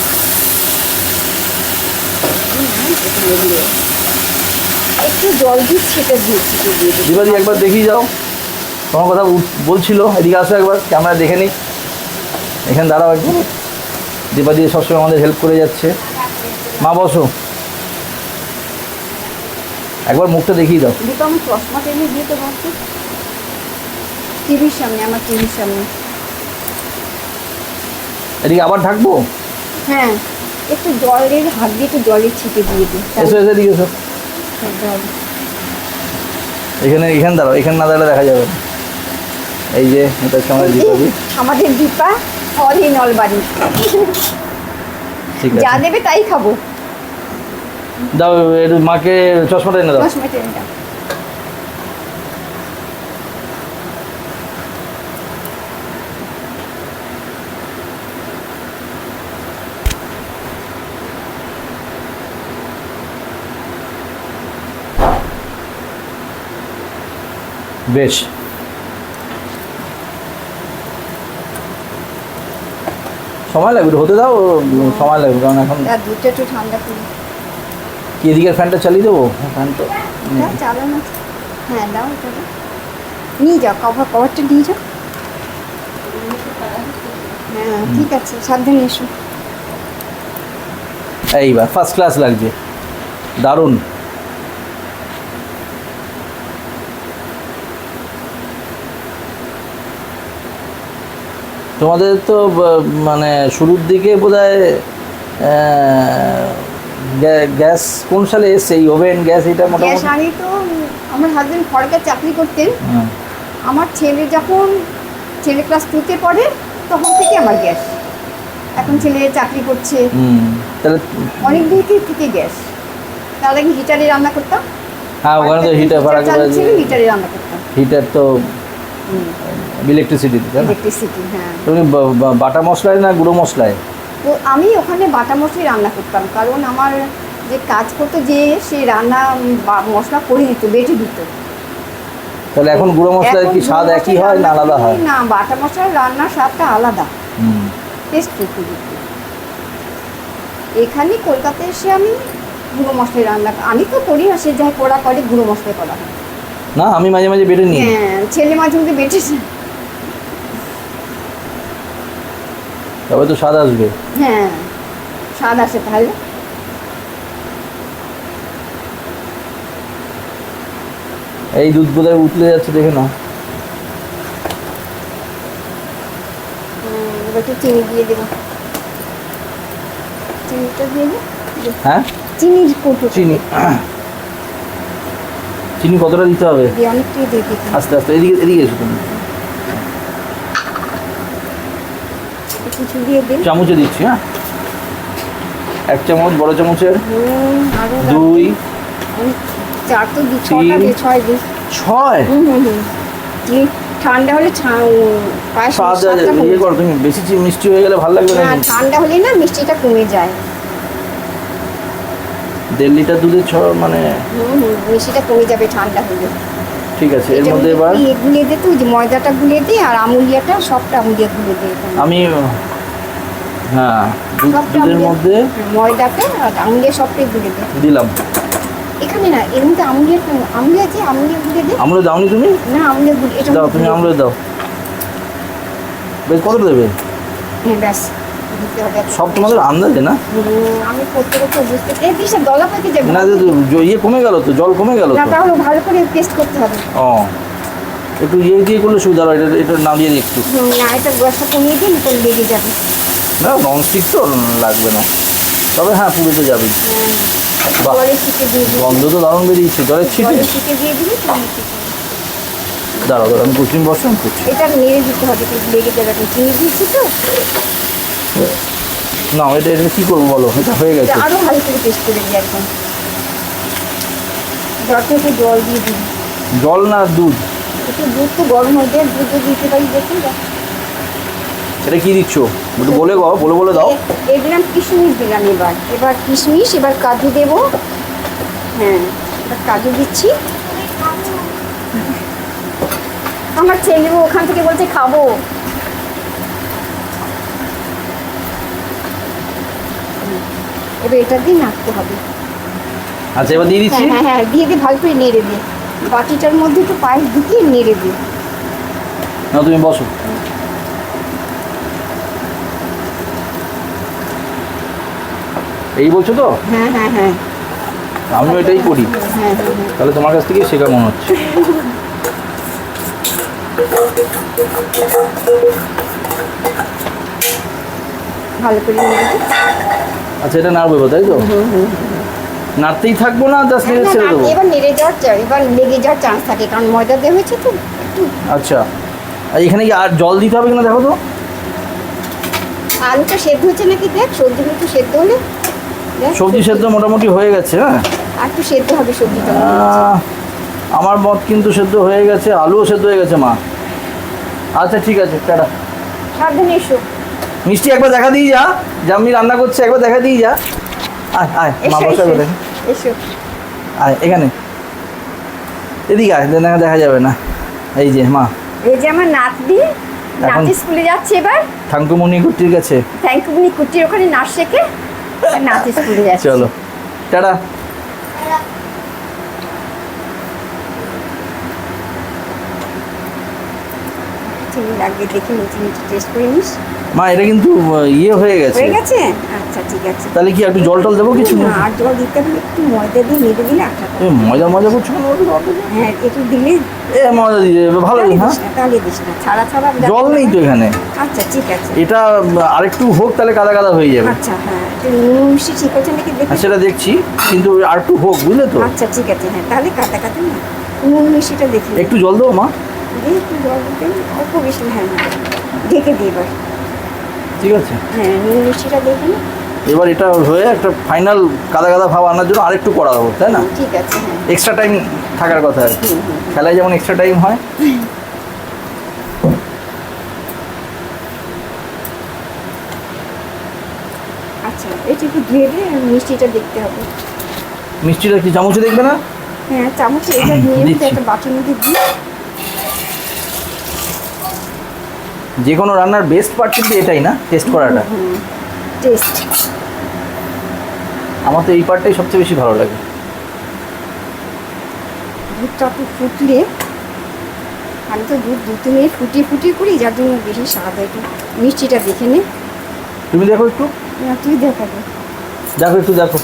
একটু জল দিচ্ছি, এটা দিচ্ছি, দিবাদি একবার দেখিয়ে যাও, তোমার কথা বলছিল। এদিকে আসো একবার, ক্যামেরা দেখে নিই। এখানে দাঁড়াও একবার। দীপাদি সবসময় আমাদের হেল্প করে যাচ্ছে। মা বসো, একবার মুখটা দেখিয়ে দাও। দীপা, আমার চশমাটা এনে দিয়ে তো বলছি। টিভির সামনে, আমার টিভির সামনে। এদিকে আবার ঢাকবো? হ্যাঁ, একটু জলের হাত দিয়ে একটু জলের ছিটে দিয়ে দিই। এসো এদিকে এসো। এখানে দাঁড়াও, এখানে না দাঁড়ালে দেখা যাবে না। এই যে এটা হচ্ছে আমাদের দীপাদি। আমাদের দীপা অল ইন অল বাড়ি, ঠিক যা আছে, দেবে তাই খাবো। দাও একটু মাকে চশমাটা এনে দাও। চশমাটা এনে দাও। বেশ, সময় লাগবে, হতে দাও, সময় লাগবে, কারণ এখন আর দুধটা একটু ঠান্ডা করি। কি এদিকের ফ্যানটা চালিয়ে দেবো? ফ্যান তো হ্যাঁ, চালানো। হ্যাঁ, দাও, এটা দাও। নিয়ে যাও, কভারটা নিয়ে যাও। হ্যাঁ ঠিক আছে, সাবধানে এসো। এইবার ফার্স্ট ক্লাস লাগছে, দারুণ। তোমাদের তো মানে শুরুর দিকে বোধহয় গ্যাস কোন সালে এসছে, এই ওভেন গ্যাস এটা গ্যাস মোটামুটি? আগে তো আমার হাজবেন্ড সরকার চাকরি করতেন। হ্যাঁ। আমার ছেলে ক্লাস 2-তে পড়ে তখন থেকে আমার গ্যাস। এখন ছেলে চাকরি করছে, তাহলে অনেক দিন থেকে গ্যাস। তার আগে হিটারে রান্না করতাম। হ্যাঁ, ওখানে তো হিটার ভাড়া করে ছিল, হিটারে রান্না করতাম। হিটার তো ইলেকট্রিসিটি, তাই না? ইলেকট্রিসিটি, হ্যাঁ। তুমি বাটা মশলায় না গুঁড়ো মশলায়? তো আমি ওখানে বাটা মশলাই রান্না করতাম, কারণ আমার যে কাজ করতো যে সে রান্না মশলা করে দিত, বেটে দিত। তাহলে এখন গুঁড়ো মশলার কি স্বাদ একই হয় না আলাদা হয়? না, বাটা মশলার রান্নার স্বাদটা আলাদা, টেস্ট একটু। এখানে কলকাতায় এসে আমি গুঁড়ো মশলাই রান্না, আমি তো করি না, সে যাই করা করে গুঁড়ো মশলাই করা হয়। না, আমি মাঝে মাঝে বেটে নিই। হ্যাঁ, ছেলে মাঝে মধ্যে বেটেছে। তবে তো স্বাদ আসবে। হ্যাঁ, স্বাদ আসে তাহলে। এই দুধ বোধহয় উতলে যাচ্ছে, দেখে নাও। এবার একটু চিনি দিয়ে দেবো, চিনিটা দিয়ে দেবো। হ্যাঁ, চিনির কৌটো চিনি চিনি কতটা দিতে হবে? দিয়ে অনেকটাই দিয়ে দিতে হবে। আস্তে আস্তে এদিকে এদিকে এসো তুমি। কিছু দিয়ে দিন। চামচে দিচ্ছি, হ্যাঁ। 1 চামচ বড় চামচের, আরও 2, 4 তো দিই, 6টা দিই, 6 দিই। 6। চিনি ঠান্ডা হলে পায়েস স্বাদ স্বাদটা কমে ইয়ে যায়। করো তুমি, বেশি মিষ্টি হয়ে গেলে ভালো লাগবে না। না, ঠান্ডা হলে না মিষ্টিটা কমে যায়। 1.5 লিটার দুধের মানে মিষ্টিটা কমে যাবে ঠান্ডা হলে। ঠিক আছে। এর এটার মধ্যে এবার গুলিয়ে দে, তুই যে ময়দাটা গুলিয়ে দে, আর আমুলিয়াটা সবটা আমুলিয়া গুলিয়ে দে। আমি হ্যাঁ সবটা দুধের আমুলিয়া- মধ্যে ময়দাটা আর আমুলিয়া সবটাই গুলিয়ে দে। দিলাম। এখানে না, এর মধ্যে আমুলিয়া গুলিয়ে দে। আমলে দাওনি তুমি? না, আমুলিয়া গুলিয়ে এটা দাও, তুমি আমলে দাও। বেশ, কতটা দেবে? হ্যাঁ, ব্যাস দিতে হবে। সব তোমাদের আন্দাজে না? আমি করতে বুঝতে এই দিশে দলা পেকে যাবে না, ইয়ে কমে গেল তো, জল কমে গেল না, তো। তাহলে ভালো করে পেস্ট করতে হবে। ও, একটু ইয়ে দিয়ে করলে সুবিধা হয়। এটা নামিয়ে দিই একটু। না, এটা গ্যাসটা কমিয়ে দিন, তো লেগে যাবে। না, ননস্টিক তো লাগবে না, তবে হ্যাঁ পুরো তো যাবেই। বাহ, জলের ছিটে দিয়ে দিবি, গন্ধ তো দারুণ বেরিয়েছে জলের ছিটে। জলের ছিটে দিয়ে দিবি। দাঁড়াও দাঁড়াও, আমি কুচিং বসাম করছি। এটা নেড়ে দিতে হবে, একটু লেগে যাবে। এখন চিনি দিয়েছি তো, না, এটা কী করবো বলো, এটা হয়ে এটা গেছে। আরও ভালো করে পেস্ট করে দিই। এখন জলটা একটু জল দিয়ে দিবি। জল না দুধ? একটু দুধ তো গরম হয়ে যায়, দুধও দিতে পারি। দেখুন, এটা কি দিচ্ছ একটু বলে বলে দাও। এই দিলাম কিশমিশ, দিলাম এবার কিশমিশ, এবার কাজু দেবো। হ্যাঁ, এবার কাজু দিচ্ছি। আমার ছেলেও ওখান থেকে বলছে খাবো। এবার এটা দিয়ে নাড়তে হবে। আচ্ছা, এবার দিয়ে দিচ্ছি। হ্যাঁ হ্যাঁ, দিয়ে ভালো করে নেড়ে দিয়ে, বাটিটার মধ্যে একটু পায়েস ঢুকিয়ে নেড়ে দিয়ে। না, তুমি বসো। এই বলছো তো? হ্যাঁ হ্যাঁ হ্যাঁ, আমিও এটাই করি। হ্যাঁ হ্যাঁ হ্যাঁ। তাহলে তোমার কাছ থেকে শেখা মনে হচ্ছে। ভালো করে নেড়ে দিয়ে। আচ্ছা, এটা নাড়বো এবার, তাই তো? নাড়তেই থাকবো না, 10 মিনিট ছেড়ে দেবো? এবার নেড়ে এবার লেগে যাওয়ার চান্স থাকে, কারণ ময়দা দেওয়া হয়েছে তো একটু। আচ্ছা, আর এখানে কি আর জল দিতে হবে কিনা দেখো তো। আলুটা সেদ্ধ হচ্ছে নাকি দেখ, সবজিগুলো একটু সেদ্ধ হলে দেখ। সবজি সেদ্ধ মোটামুটি হয়ে গেছে, হ্যাঁ। আর একটু সেদ্ধ হবে সবজিটা। আমার মত কিন্তু সেদ্ধ হয়ে গেছে, আলুও সেদ্ধ হয়ে গেছে মা। আচ্ছা ঠিক আছে, টাটা। সাবধানে এসো। মিষ্টি একবার দেখা দিয়ে যা, যে আমি রান্না করছি একবার দেখা দিয়ে যা। আয় আয় মা, বসা করে এসো। আয় এখানে, এদিকে আয়, দেখা যাবে না। এই যে মা, এই যে আমার নাতনি, নাতি স্কুলে যাচ্ছে এবার। ঠাঙ্কুমণি কুটির কাছে। থ্যাংকুমনি কুটির ওখানে নাচ শেখে, আর নাতি স্কুলে যাচ্ছে। চলো, টাটা। চিনি লাগবে দেখে নিচে টেস্ট করে নিস। মা এটা কিন্তু ইয়ে হয়ে গেছে। হয়ে গেছে? আচ্ছা ঠিক আছে। তাহলে কি একটু জল টল দেবো কিছু? না আর জল দিতে হবে, একটু ময়দা দিয়ে নেড়ে দিলে আঠাটা। মজা মজা করছো কেন? হ্যাঁ একটু দিলে মজা দিয়ে ভালো। হ্যাঁ তাহলে দিস না, ছাড়া ছাড়া জল নেই তো এখানে। আচ্ছা ঠিক আছে, এটা আরেকটু হোক তাহলে কাদা কাদা হয়ে যাবে। আচ্ছা হ্যাঁ একটু নুন মিষ্টি ঠিক আছে নাকি দেখে। সেটা দেখছি, কিন্তু আর একটু হোক, বুঝলে তো। আচ্ছা ঠিক আছে, হ্যাঁ তাহলে কাটা কাটা না, নুন মিষ্টিটা দেখি। একটু জল দেবো মা? দিয়ে একটু জল দিতে অল্প বেশি, হ্যাঁ হ্যাঁ ঢেকে দিই এবার। ঠিক আছে, হ্যাঁ নুন মিষ্টিটা দেখি না। এবার এটা হয়ে একটা ফাইনাল কাদা কাদা ভাব আনার জন্য আরেকটু করা দেবো, তাই না? ঠিক আছে হ্যাঁ। এক্সট্রা টাইম থাকার কথা আর কি, খেলায় যেমন এক্সট্রা টাইম হয়। আচ্ছা এটা একটু ধুয়ে দিয়ে মিষ্টিটা দেখতে হবে। মিষ্টিটা কি চামচে দেখবে না? হ্যাঁ চামচে এটা নিয়ে দিচ্ছি। একটা বাটির মধ্যে দিই। যে কোনো রান্নার বেস্ট পার্ট কিন্তু এটাই না, টেস্ট করাটা। টেস্ট আমার তো এই পার্টটাই সবচেয়ে বেশি ভালো লাগে। দুধটা একটু ফুটলে, আমি তো দুধ 2-3 মিনিট ফুটিয়ে ফুটিয়ে করি, যার জন্য বেশি স্বাদ হয়। একটু মিষ্টিটা দেখে নে। তুমি দেখো একটু, না তুই দেখাবে। দেখো একটু দেখো।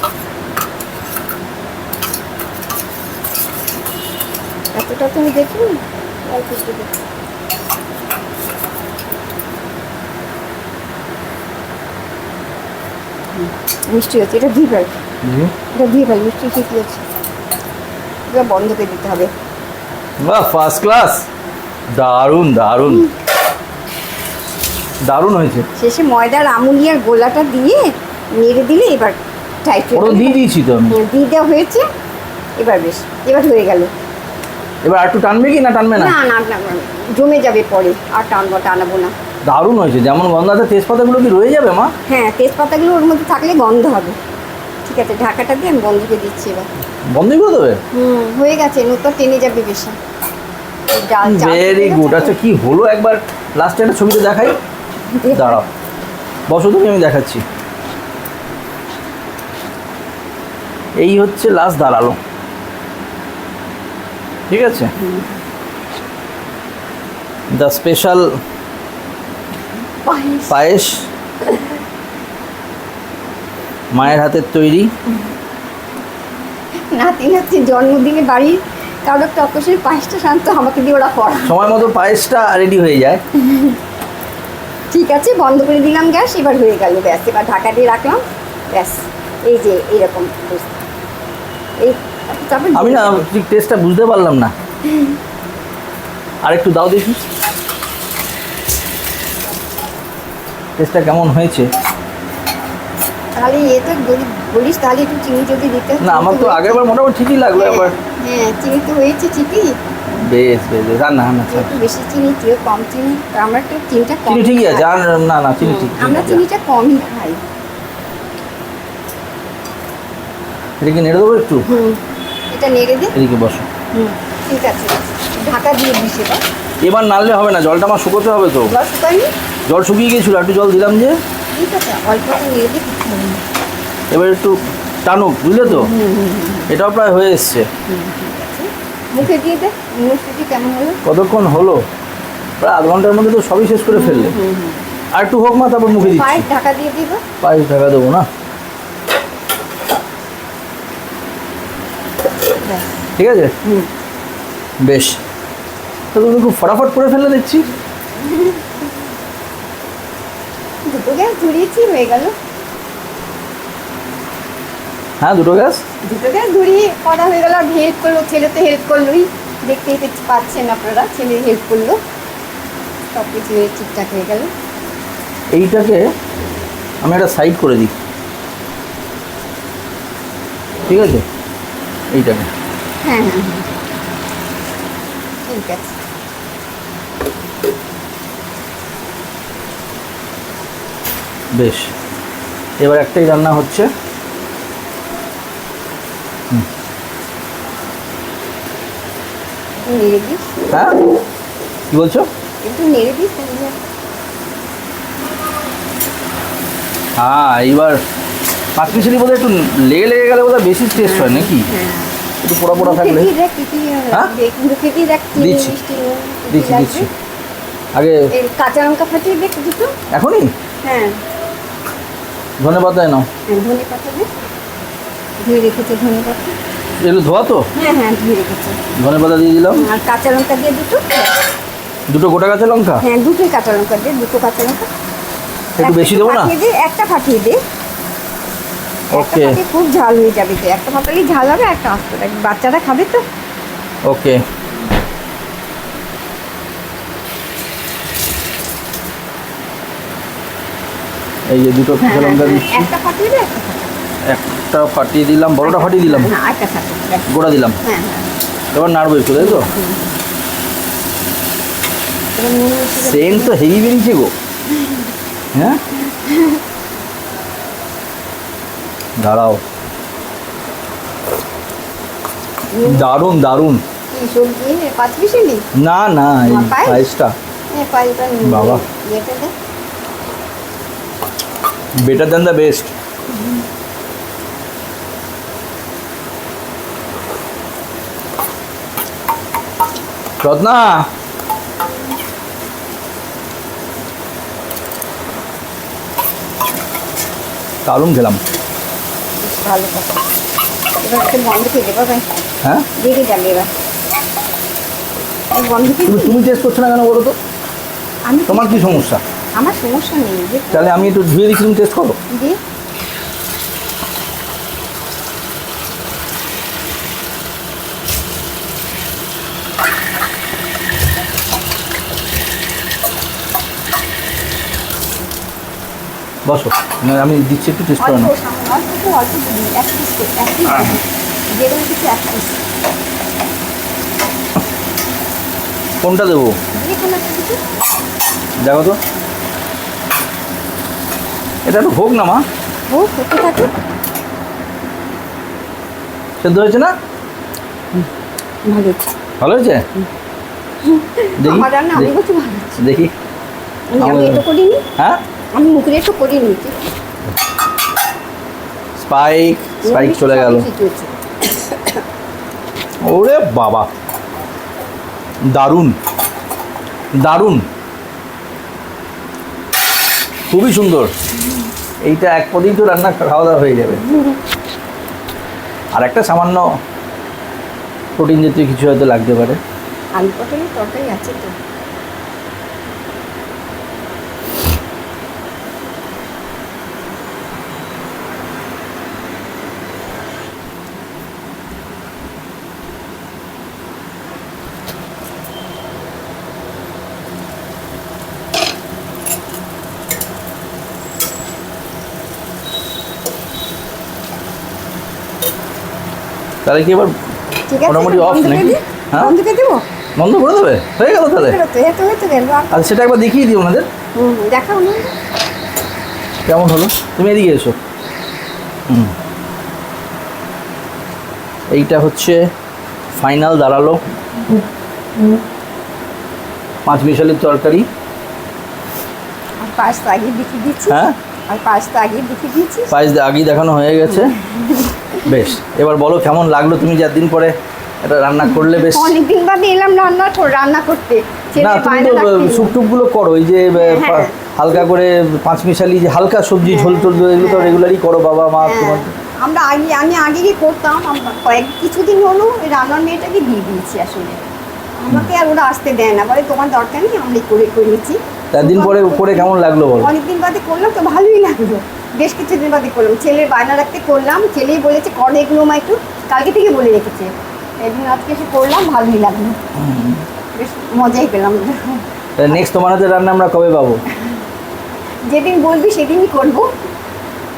এতটা তুমি দেখি অল্প একটু দেখি। মিষ্টি হচ্ছে, এটা দিয়ে ফেল, এটা দিয়ে ফেল, মিষ্টি ঠিকই আছে। এটা বন্ধ করে দিতে হবে। বাহ, ফার্স্ট ক্লাস, দারুণ দারুণ দারুণ হয়েছে। শেষে ময়দার আমুলিয়ার গোলাটা দিয়ে নেড়ে দিলে এবার টাইট ওটা দিয়ে দিয়েছি তো আমি। দিয়ে দেওয়া হয়েছে, এবার বেশ, এবার হয়ে গেল। এবার আর একটু টানবে কি না টানবে না? না না না না, জমে যাবে পরে, আর টানাবো না। দারুণ হয়েছে, যেমন গন্ধ আছে। তেজপাতাগুলো কি রয়ে যাবে মা? হ্যাঁ তেজপাতাগুলো ওর মধ্যে থাকলে গন্ধ হবে। ঠিক আছে ঢাকাটা দিয়ে আমি বন্ধ করে দিচ্ছি এবার। বন্ধই করে দেবে? হয়ে গেছে, নৌকা টেনে যাবে বেশি। ডাল চাল ভেরি গুড। আচ্ছা কি হলো একবার লাস্টে একটা ছবিতে দেখাই, দাঁড়াও বসো তুমি, আমি দেখাচ্ছি। এই হচ্ছে লাস্ট দাঁড়ালো, ঠিক আছে। দ্য স্পেশাল পায়েস, মায়ের হাতের তৈরি। নাতি জন্মদিনে বাড়ির কারোর তপসের পায়েসটা শান্ত আমাকে দিয়ে ওরা করা। সময় মতো পায়েসটা রেডি হয়ে যায়। ঠিক আছে বন্ধ করে দিলাম গ্যাস, এবার হয়ে গেল। ব্যাস এবার ঢাকা দিয়ে রাখলাম, ব্যাস। এই যে এইরকম এই, তারপর আমি না ঠিক টেস্টটা বুঝতে পারলাম না, আর একটু দাও দেখি টেস্টটা কেমন হয়েছে। তাহলে এ তো যদি বলিস তাহলে একটু চিনি যদি দিতে। না আমার তো আগেরবার মোটামুটি ঠিকই লাগলো। এবার হ্যাঁ চিনি তো হয়েছে ঠিকই। বেশ বেশ বেশ, রান্না একটু বেশি চিনি, কেউ কম চিনি, আমরা একটু চিনিটা কম চিনি ঠিকই আছে। খাই। আর না না চিনি ঠিক আমরা চিনিটা কমই খাই। এটা কি নেড়ে দেবো একটু? এটা নেড়ে দে। এদিকে বসো। ঠিক আছে ঢাকা দিয়ে দিস এবার। এবার নাড়লে হবে না, জলটা আমার শুকোতে হবে তো। জল শুকায়নি? জল শুকিয়ে গিয়েছিল, একটু জল দিলাম যে। ঠিক আছে অল্পটা নেড়ে দিয়ে কিছু হবে না। এবার একটু টানুক, বুঝলে তো। এটাও প্রায় হয়ে এসছে। মুখে দিয়ে দে, মিষ্টি কেমন হলো? কতক্ষণ হলো? প্রায় আধ ঘন্টার মধ্যে তো সবই শেষ করে ফেললে। আর একটু হোক মা, তারপর মুখে দিচ্ছি। পায়েস ঢাকা দিয়ে দিব। পায়েস ঢাকা দেবো না, ঠিক আছে। বেশ, তো তুমি খুব ফটাফট করে ফেললে দেখছি। দুটো গ্যাস ধরিয়েছি, হয়ে গেল। হ্যাঁ দুটো গ্যাস ধরিয়ে করা হয়ে গেল। আর হেল্প করলো, ছেলে তো হেল্প করলোই, দেখতেই পাচ্ছেন আপনারা, ছেলে হেল্প করলো, সব কিছু ঠিকঠাক হয়ে গেল। এইটাকে আমি একটা সাইড করে দিই, ঠিক আছে। এইটাকে হ্যাঁ হ্যাঁ হ্যাঁ ঠিক আছে। বেশ, এবার একটাই রান্না হচ্ছে। নেড়ে দিস। হ্যাঁ কি বলছো? একটু নেড়ে দিস। হ্যাঁ এইবার পাঁচ মিশালি বোধহয় একটু লেগে লেগে গেলে বোধহয় বেশি টেস্ট হয় নাকি? হ্যাঁ একটু পোড়া পোড়া থাকলে। মুখে দিয়ে দেখ, হ্যাঁ? মুখে দিয়ে দেখ, চিনি, দিচ্ছি। মিষ্টি, নুন, কি কি দিচ্ছি লাগবে। দিচ্ছি। আগে এই কাঁচা লঙ্কা ফাটিয়ে দে দুটো। এখনই হ্যাঁ ধনে পাতায় নাও, হ্যাঁ, ধনে পাতা দে, ধুয়ে রেখেছে ধনে পাতা। এগুলো ধোয়া তো? হ্যাঁ হ্যাঁ, ধুয়ে রেখেছে। ধনে পাতা দিয়ে দিলাম, আর কাঁচা লঙ্কা দিয়ে দুটো। দুটো গোটা কাঁচা লঙ্কা। হ্যাঁ, দুটোই কাঁচা লঙ্কা দে, দুটো কাঁচা লঙ্কা। একটু বেশি দেবো না? ফাটিয়ে দে, একটা ফাটিয়ে দে। একটা ওকে ফাটিয়ে খুব ঝাল হয়ে যাবে তো, একটা ফাটালেই ঝাল হবে, একটা আস্ত রাখবি, বাচ্চারা খাবে তো। ওকে। এই যে দুটো হ্যাঁ, কাঁচা লঙ্কা হ্যাঁ, দিচ্ছি, একটা ফাটিয়ে দে, একটা ফাটিয়ে দে। একটা ফাটিয়ে দিলাম, বড়টা ফাটিয়ে দিলাম, না, একটা ফাটিয়ে দে। গোড়া দিলাম। হ্যাঁ হ্যাঁ। এবার নাড়বো একটু, তাই তো? এবার নুন মিশিয়ে দে। সেন্ট তো হেভি বেরিয়েছে গো। হ্যাঁ, দাঁড়াও, নুন। দারুণ দারুণ। কি সবজি পাঁচ মিশালি? না না, এই পায়েস? পায়েসটা পাইপটা বাবা। ইয়েতে দে। Better than the best. Ratna, দারুণ খেলাম। বেশ ভালো কথা। এবার একটু বন্ধ খেয়ে দেবো ভাই, হ্যাঁ, দেখে যাবে এবার। এই বন্ধ খেয়ে তুমি টেস্ট করছো না কেন বলো তো? আমি তোমার কি সমস্যা? আমার সমস্যা নেই যে তাহলে আমি একটু ধুয়ে দিচ্ছি, তুমি টেস্ট করো। দিয়ে বসো, না, আমি দিচ্ছি, একটু টেস্ট করে অল্প নাও। অল্প একটু অল্প দিবি, এক পিস এক পিস দিয়ে দেবো কিছু, এক পিস কোনটা দেবো দিয়ে কোনো একটা কিছু। দেখো তো, এটা একটু হোক না মা। ও হতে থাকে। সেদ্ধ হয়েছে না? ভালো হচ্ছে। ভালো হয়েছে? দেখি আমার রান্না আমি দেখি, বলছি ভালো হচ্ছে। দেখি। আমি এটা করিনি, হ্যাঁ, আমি মুখে একটু করিনি। স্পাইক স্পাইক চলে গেল। ওরে বাবা, দারুণ দারুণ, খুবই সুন্দর। এইটা এক পদেই তো রান্না খাওয়া দাওয়া হয়ে যাবে। আর একটা সামান্য প্রোটিন জাতীয় কিছু হয়তো লাগতে পারে। আলু পটলের তরকারি আছে তো। তাহলে কি এবার ঠিক আছে, মোটামুটি অফ বন্ধ করে নাকি? দিই? হ্যাঁ, বন্ধ করে দেবো? বন্ধ করে দেবে? হয়ে গেল তাহলে। তো এত হয়েছে গেল। আচ্ছা, সেটা একবার দেখিয়ে দিও ওনাদের দেখাও না। কেমন হলো। তুমি এদিকে এসো। এইটা হচ্ছে ফাইনাল দাঁড়ালো, পাঁচ মিশালির তরকারি। আর পায়েস তো আগে দেখিয়ে দিচ্ছি। হ্যাঁ, আর পায়েস তো আগে দেখিয়ে দিচ্ছি। পায়েস আগেই দেখানো হয়ে গেছে। বেশ, এবার বলো কেমন লাগলো, তুমি 4 দিন পরে এটা রান্না করলে। বেশ, অনেকদিন বাদে এলাম রান্না করতে। না তুমি তো স্যুপ টুপগুলো করো, এই যে হ্যাঁ। হালকা করে পাঁচ মিশালি যে হালকা সবজি ঝোল টোল এগুলো তো রেগুলারই করো বাবা মা তোমার। আমরা আমি আগে করতাম, কিছুদিন হলো ওই রান্নার মেয়েটাকে দিয়ে দিয়েছি আসলে। আমাকে আর ওরা আসতে দেয় না, বলে তোমার দরকার নেই, আমরা করে নিচ্ছি। 4 দিন পরে করে কেমন লাগলো বলো? অনেকদিন বাদে করলাম তো ভালোই লাগলো। বেশ কিছুদিন বাদে করলাম, ছেলের বায়না রাখতে করলাম, ছেলেই বলেছে কর এগুলো মা একটু, কালকে থেকে বলে রেখেছে। একদিন আজকে এসে করলাম, ভালোই লাগলো, বেশ মজাই পেলাম। নেক্সট তোমার হাতে রান্না আমরা কবে পাবো? যেদিন বলবি সেদিনই করবো,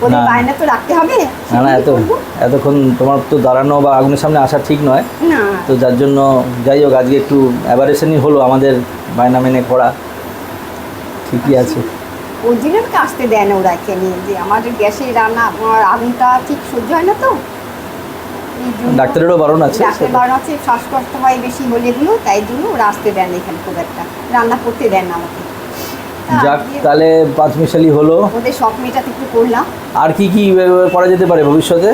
ওদের না। বায়না তো রাখতে হবে। না না, সেদিনই করবো। এতক্ষণ তোমার তো দাঁড়ানো বা আগুনের সামনে আসা ঠিক নয়, না তো যার জন্য যাই হোক আজকে একটু অ্যাভারেশনই হলো আমাদের বায়না মেনে করা। ঠিকই আছে। ওই জন্য আমাকে আসতে দেয় না ওরা, এখানে যে আমাদের গ্যাসে রান্না, আমার আগুনটা ঠিক সহ্য হয় না তো। এই জন্য ডাক্তারেরও বারণ আছে। ডাক্তার বারণ আছে, শ্বাসকষ্ট হয় বেশি হলে এগুলো, তাই জন্য ওরা আসতে দেয় না এখানে খুব একটা, রান্না করতে দেন না আমাকে। যাক, তাহলে পাঁচ মিশালি হলো। ওদের শখ মেটাতে একটু করলাম। আর কি কি করা যেতে পারে ভবিষ্যতে?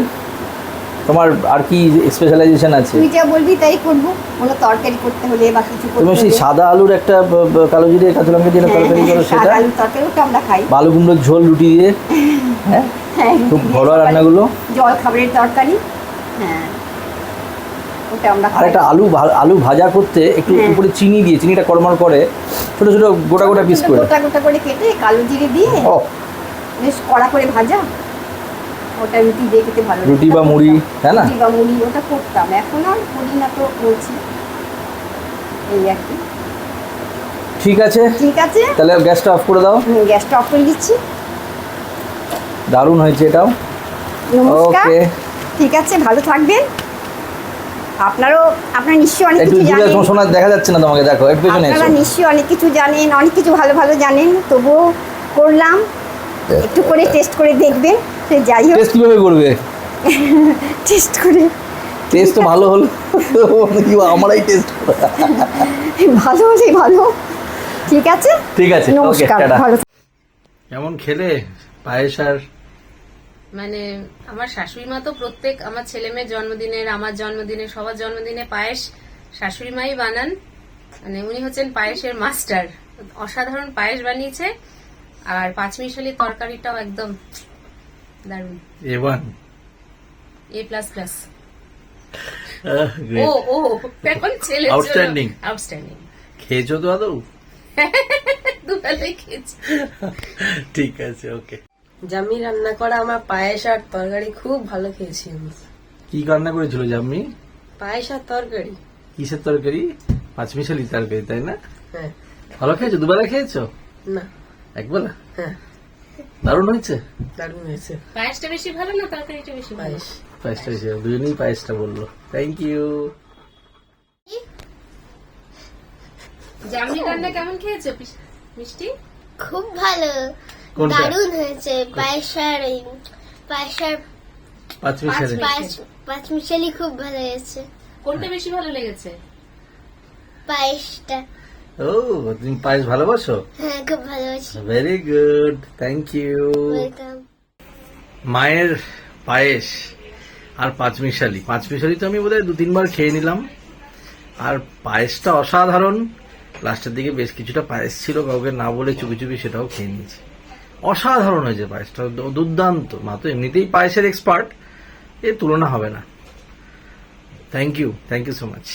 তোমার আর কি স্পেশালাইজেশন আছে? তুই যা বলবি তাই করবো, কোনো তরকারি করতে হলে বা কিছু করতে তুমি সেই হলে। সাদা আলুর একটা কালো জিরে কাঁচা লঙ্কা দিয়ে হ্যাঁ, তরকারি করো, হ্যাঁ, সেটা সাদা আলুর তরকারিও তো আমরা খাই। বালু কুমড়োর ঝোল রুটি দিয়ে, হ্যাঁ হ্যাঁ, খুব রুটি দিয়ে ঘরোয়া সকালে রান্নাগুলো। জল খাবারের তরকারি, হ্যাঁ ওটা আমরা আর খাই। একটা আলু ভাজা করতে একটু হ্যাঁ। উপরে চিনি দিয়ে, চিনিটা কড়মড় করে ছোট ছোট গোটা গোটা পিস করে, গোটা গোটা করে কেটে কালো জিরে দিয়ে ও বেশ কড়া করে ভাজা, ওটা রুটি দিয়ে খেতে ভালো লাগে। রুটি বা মুড়ি, তাই না? রুটি বা মুড়ি ওটা করতাম, এখন আর করি না, তো বলছি এই আর কি। ঠিক আছে, ঠিক আছে, তাহলে গ্যাসটা অফ করে দাও। গ্যাসটা অফ করে দিচ্ছি। দারুণ হয়েছে এটাও। নমস্কার, ওকে, ঠিক আছে, ভালো থাকবেন। আপনারা নিশ্চয়ই অনেক একটু কিছু দূরে জানেন, শোনা দেখা যাচ্ছে না তোমাকে, দেখো একটু পেছনে এসো। আপনারা নিশ্চয়ই অনেক কিছু জানেন, অনেক কিছু ভালো ভালো জানেন, তবুও করলাম, একটু করে টেস্ট করে দেখবেন। সে যাই হোক, টেস্ট কিভাবে করবে? টেস্ট করে টেস্ট তো ভালো হলো, কি আমরাই টেস্ট ভালো হলে ভালো। ঠিক আছে, ঠিক আছে, ওকে, নমস্কার, টাটা। ভালো। কেমন খেলে পায়েস? আর মানে আমার শাশুড়ি মা তো প্রত্যেক আমার ছেলে মেয়ের জন্মদিনের, আমার জন্মদিনে, সবার জন্মদিনে পায়েস শাশুড়ি মাই বানান। মানে উনি হচ্ছেন পায়েসের মাস্টার, অসাধারণ পায়েস বানিয়েছে। আর পাঁচমিশালির তরকারিটাও একদম দারুণ, এবার A++। ও ও এখন ছেলে Outstanding. আউটস্ট্যান্ডিং। খেয়েছো তো আদৌ? দুবেলাই খেয়েছি। ঠিক আছে, ওকে। জাম্মি রান্না করা আমার পায়েস আর তরকারি খুব ভালো খেয়েছি আমি। কি রান্না করেছিল জাম্মি? পায়েস আর তরকারি। কিসের তরকারি? পাঁচমিশালি তরকারি, তাই না? হ্যাঁ। ভালো খেয়েছো? দুবেলা খেয়েছো? না। একবেলা? হ্যাঁ, দারুণ হয়েছে। দারুণ হয়েছে পায়েসটা বেশি ভালো না তরকারিটা বেশি ভালো? পায়েস। পায়েসটা হয়েছে, দুজনেই পায়েসটা বললো। Thank you. জামনি রান্না কেমন খেয়েছো মিষ্টি? খুব ভালো, কোনটা? দারুণ হয়েছে। পায়েসার পাঁচমিশালি। পাঁচমিশালি খুব ভালো হয়েছে। কোনটা বেশি ভালো লেগেছে? পায়েসটা, ও, তুমি পায়েস ভালোবাসো? হ্যাঁ খুব ভালোবাসি। Very good, thank you. Welcome. মায়ের পায়েস আর পাঁচমিশালি তো আমি বোধহয় 2-3 বার খেয়ে নিলাম। আর পায়েসটা অসাধারণ। লাস্টের দিকে বেশ কিছুটা পায়েস ছিল, কাউকে না বলে চুপি চুপি সেটাও খেয়ে নিয়েছি। অসাধারণ হয়েছে পায়েসটা, দুর্দান্ত। মা তো এমনিতেই পায়েসের এক্সপার্ট, এর তুলনা হবে না। Thank you so much.